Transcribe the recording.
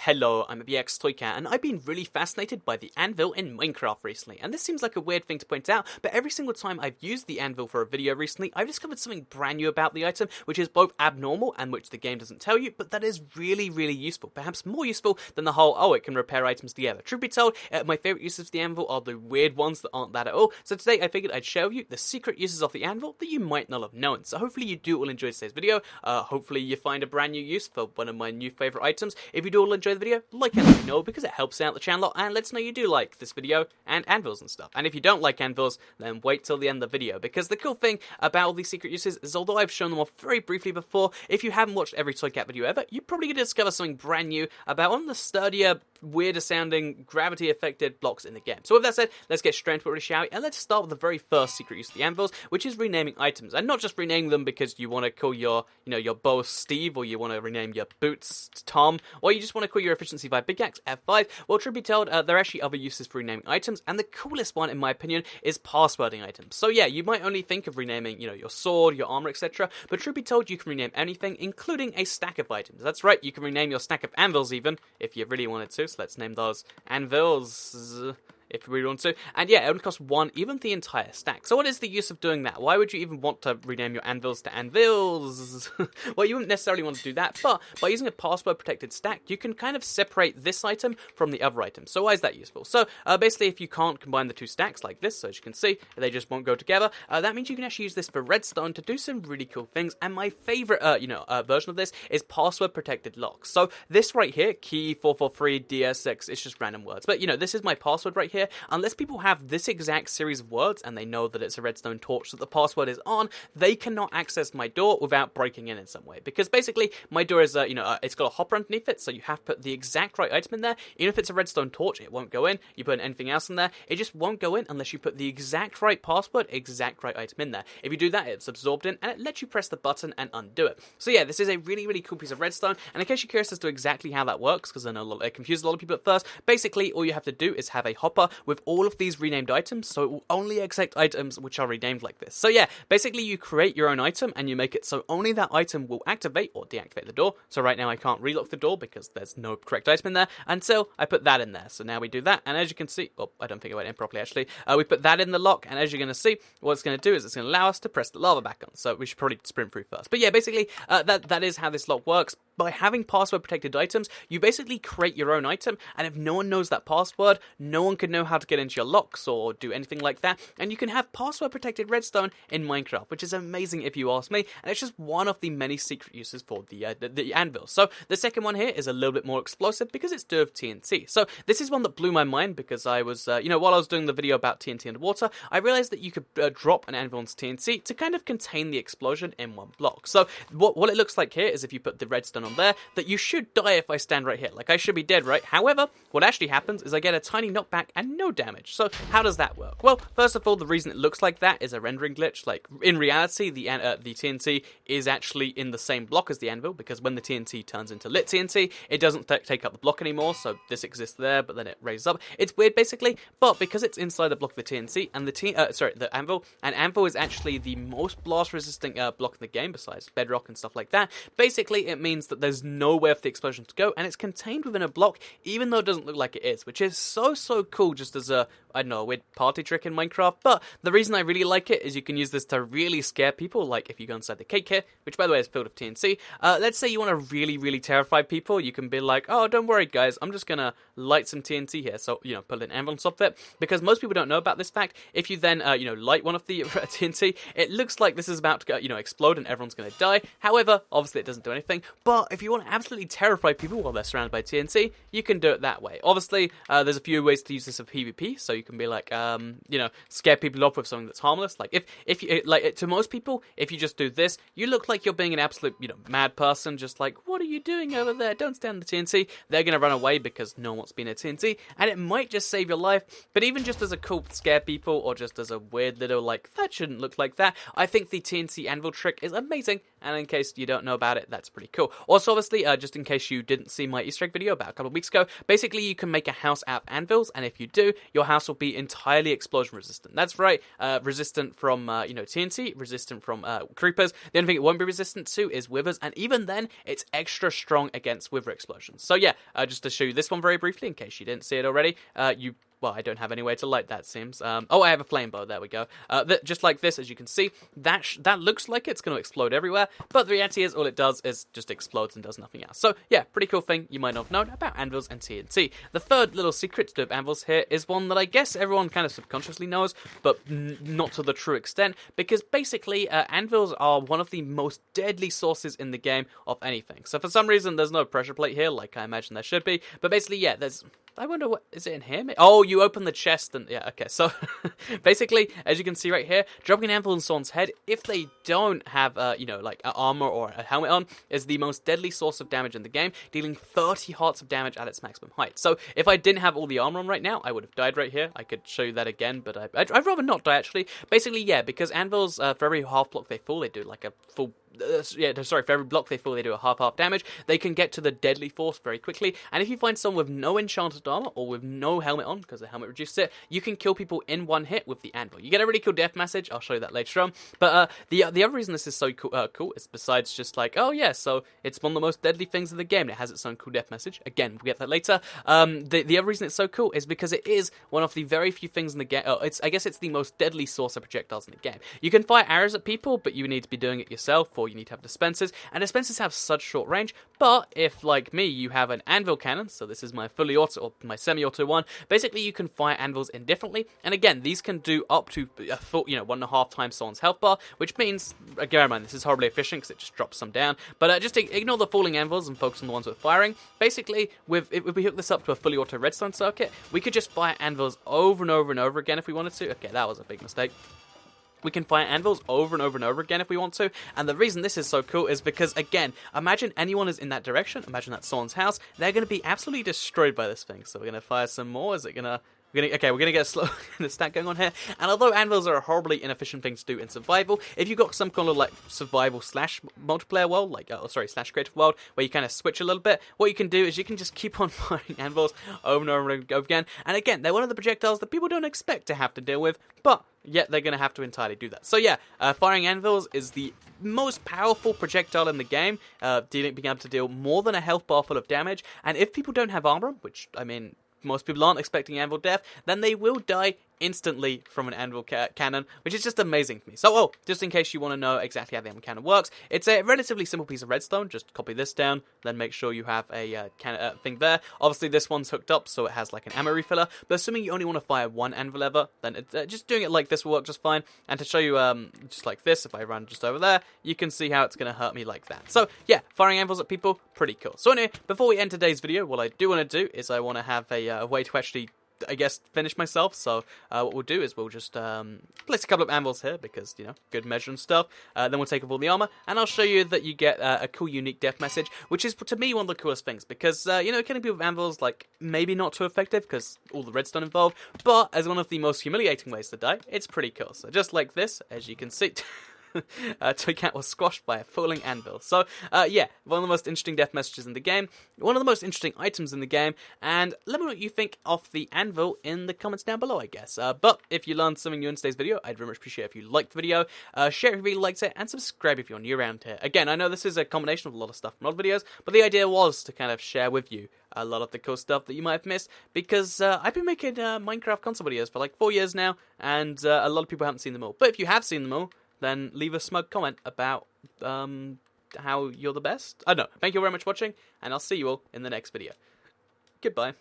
Hello, I'm BX Toycat, and I've been really fascinated by the anvil in Minecraft recently. And this seems like a weird thing to point out, but every single time I've used the anvil for a video recently, I've discovered something brand new about the item, which is both abnormal and which the game doesn't tell you, but that is really, really useful. Perhaps more useful than the whole, oh, it can repair items together. Truth be told, my favourite uses of the anvil are the weird ones that aren't that at all. So today I figured I'd share with you the secret uses of the anvil that you might not have known. So hopefully you do all enjoy today's video. Hopefully you find a brand new use for one of my new favourite items. If you do all enjoy the video, like and let me know because it helps out the channel and lets know you do like this video and anvils and stuff. And if you don't like anvils, then wait till the end of the video, because the cool thing about all these secret uses is although I've shown them off very briefly before, if you haven't watched every Toycat video ever, you're probably going to discover something brand new about one of the sturdier, weirder sounding, gravity affected blocks in the game. So with that said, let's get straight into it, shall we? And let's start with the very first secret use of the anvils, which is renaming items. And not just renaming them because you want to call your, your bow Steve, or you want to rename your boots Tom, or you just want to call your efficiency 5 pickaxe F5. Well, truth be told, there are actually other uses for renaming items, and the coolest one, in my opinion, is passwording items. So yeah, you might only think of renaming, your sword, your armor, etc., but truth be told, you can rename anything, including a stack of items. That's right, you can rename your stack of anvils even, if you really wanted to, so let's name those Anvils, if we want to. And yeah, it only costs 1, even the entire stack. So what is the use of doing that? Why would you even want to rename your anvils to Anvils? Well, you wouldn't necessarily want to do that, but by using a password protected stack, you can kind of separate this item from the other item. So why is that useful? So basically, if you can't combine the two stacks like this, so as you can see, they just won't go together, that means you can actually use this for redstone to do some really cool things. And my favorite, version of this is password protected locks. So this right here, key 443 DS6, it's just random words. But this is my password right here. Unless people have this exact series of words and they know that it's a redstone torch that the password is on, they cannot access my door without breaking in some way. Because basically, my door is, it's got a hopper underneath it, so you have to put the exact right item in there. Even if it's a redstone torch, it won't go in. You put anything else in there, it just won't go in unless you put the exact right password, exact right item in there. If you do that, it's absorbed in, and it lets you press the button and undo it. So yeah, this is a really, really cool piece of redstone, and in case you're curious as to exactly how that works, because I know it confused a lot of people at first, basically, all you have to do is have a hopper with all of these renamed items, so it will only accept items which are renamed like this. So yeah, basically you create your own item and you make it so only that item will activate or deactivate the door. So right now I can't relock the door because there's no correct item in there until I put that in there. So now we do that, and as you can see, oh, I don't think I went in properly actually, we put that in the lock, and as you're going to see, what it's going to do is it's going to allow us to press the lava back on. So we should probably sprint through first. But yeah, basically that is how this lock works. By having password-protected items, you basically create your own item, and if no one knows that password, no one can know how to get into your locks or do anything like that, and you can have password-protected redstone in Minecraft, which is amazing if you ask me, and it's just one of the many secret uses for the anvil. So the second one here is a little bit more explosive because it's due of TNT. So this is one that blew my mind because I was, while I was doing the video about TNT underwater, I realized that you could drop an anvil into TNT to kind of contain the explosion in one block. So what it looks like here is if you put the redstone on there, that you should die if I stand right here. Like, I should be dead, right? However, what actually happens is I get a tiny knockback and no damage. So how does that work? Well, first of all, the reason it looks like that is a rendering glitch. Like, in reality, the TNT is actually in the same block as the anvil, because when the TNT turns into lit TNT, it doesn't take up the block anymore, so this exists there, but then it raises up. It's weird, basically, but because it's inside the block of the TNT, and the anvil, and anvil is actually the most blast-resistant block in the game, besides bedrock and stuff like that, basically, it means that there's nowhere for the explosion to go, and it's contained within a block, even though it doesn't look like it is, which is so cool, just as a, I don't know, a weird party trick in Minecraft. But the reason I really like it is you can use this to really scare people, like if you go inside the cake here, which by the way is filled with TNT, let's say you want to really, really terrify people, you can be like, oh, don't worry guys, I'm just gonna light some TNT here, so, put an anvil on top of it, because most people don't know about this fact. If you then, light one of the TNT, it looks like this is about to go, explode and everyone's gonna die. However, obviously it doesn't do anything, but if you want to absolutely terrify people while they're surrounded by TNT, you can do it that way. Obviously, there's a few ways to use this of PvP, so you can be like, scare people off with something that's harmless. Like, if you, like, to most people, if you just do this, you look like you're being an absolute, mad person, just like, what are you doing over there? Don't stand the TNT. They're gonna run away because no one wants to be in a TNT, and it might just save your life, but even just as a cool scare people, or just as a weird little, like, that shouldn't look like that, I think the TNT anvil trick is amazing, and in case you don't know about it, that's pretty cool. Also, obviously, just in case you didn't see my Easter egg video about a couple of weeks ago, basically you can make a house out of anvils, and if you do, your house will be entirely explosion resistant. That's right, resistant from, TNT, resistant from creepers. The only thing it won't be resistant to is withers, and even then, it's extra strong against wither explosions. So yeah, just to show you this one very briefly, in case you didn't see it already, well, I don't have any way to light that, seems. Oh, I have a flame bow. There we go. Just like this, as you can see, that looks like it's going to explode everywhere, but the reality is all it does is just explodes and does nothing else. So, yeah, pretty cool thing you might not have known about anvils and TNT. The third little secret to do with anvils here is one that I guess everyone kind of subconsciously knows, but not to the true extent, because basically, anvils are one of the most deadly sources in the game of anything. So for some reason, there's no pressure plate here, like I imagine there should be, but basically, yeah, there's... I wonder what, is it in here? Oh, you open the chest and, yeah, okay, so, basically, as you can see right here, dropping an anvil on someone's head, if they don't have, like, armor or a helmet on, is the most deadly source of damage in the game, dealing 30 hearts of damage at its maximum height. So, if I didn't have all the armor on right now, I would have died right here. I could show you that again, but I'd rather not die, actually. Basically, yeah, because anvils, for every half block they fall, they do, like, a full... for every block they fall, they do a half damage. They can get to the deadly force very quickly, and if you find someone with no enchanted armor or with no helmet on, because the helmet reduces it, you can kill people in one hit with the anvil. You get a really cool death message. I'll show you that later on. But the other reason this is so cool is besides just like, oh yeah, so it's one of the most deadly things in the game. It has its own cool death message. Again, we'll get that later. The other reason it's so cool is because it is one of the very few things in the game. I guess it's the most deadly source of projectiles in the game. You can fire arrows at people, but you need to be doing it yourself, or you need to have dispensers, and dispensers have such short range. But if, like me, you have an Anvil Cannon, so this is my fully auto, or my semi-auto one, basically you can fire anvils indifferently, and again, these can do up to a full, 1.5 times someone's health bar, which means, bear in mind, this is horribly efficient because it just drops some down, but just ignore the falling anvils and focus on the ones with firing. Basically, if we hook this up to a fully auto redstone circuit, we could just fire anvils over and over and over again if we wanted to. Okay, that was a big mistake. We can fire anvils over and over and over again if we want to, and the reason this is so cool is because, again, imagine anyone is in that direction, imagine that's someone's house, they're going to be absolutely destroyed by this thing. So we're going to fire some more. Is it going to... Okay, we're going to get a slow stack going on here, and although anvils are a horribly inefficient thing to do in survival, if you've got some kind of, like, survival slash multiplayer world, like, slash creative world, where you kind of switch a little bit, what you can do is you can just keep on firing anvils over and over and over again, and again, they're one of the projectiles that people don't expect to have to deal with, but yet they're going to have to entirely do that. So yeah, firing anvils is the most powerful projectile in the game, being able to deal more than a health bar full of damage, and if people don't have armor, which, I mean... most people aren't expecting anvil death, then they will die instantly from an anvil cannon, which is just amazing to me. So, just in case you want to know exactly how the anvil cannon works, it's a relatively simple piece of redstone. Just copy this down, then make sure you have a thing there. Obviously, this one's hooked up, so it has like an ammo refiller, but assuming you only want to fire one anvil ever, then just doing it like this will work just fine. And to show you, just like this, if I run just over there, you can see how it's going to hurt me like that. So, yeah, firing anvils at people, pretty cool. So anyway, before we end today's video, what I do want to do is I want to have a way to actually, I guess, finish myself. So what we'll do is we'll just place a couple of anvils here because, good measure and stuff. Then we'll take off all the armor, and I'll show you that you get a cool unique death message, which is, to me, one of the coolest things because, killing people with anvils, like, maybe not too effective because all the redstone involved, but as one of the most humiliating ways to die, it's pretty cool. So just like this, as you can see... Toy Cat was squashed by a falling anvil. So, yeah, one of the most interesting death messages in the game, one of the most interesting items in the game, and let me know what you think of the anvil in the comments down below, I guess. But if you learned something new in today's video, I'd very much appreciate it if you liked the video, share if you really liked it, and subscribe if you're new around here. Again, I know this is a combination of a lot of stuff from old videos, but the idea was to kind of share with you a lot of the cool stuff that you might have missed, because I've been making Minecraft console videos for like 4 years now, and a lot of people haven't seen them all. But if you have seen them all, then leave a smug comment about how you're the best. I don't know. Thank you very much for watching, and I'll see you all in the next video. Goodbye.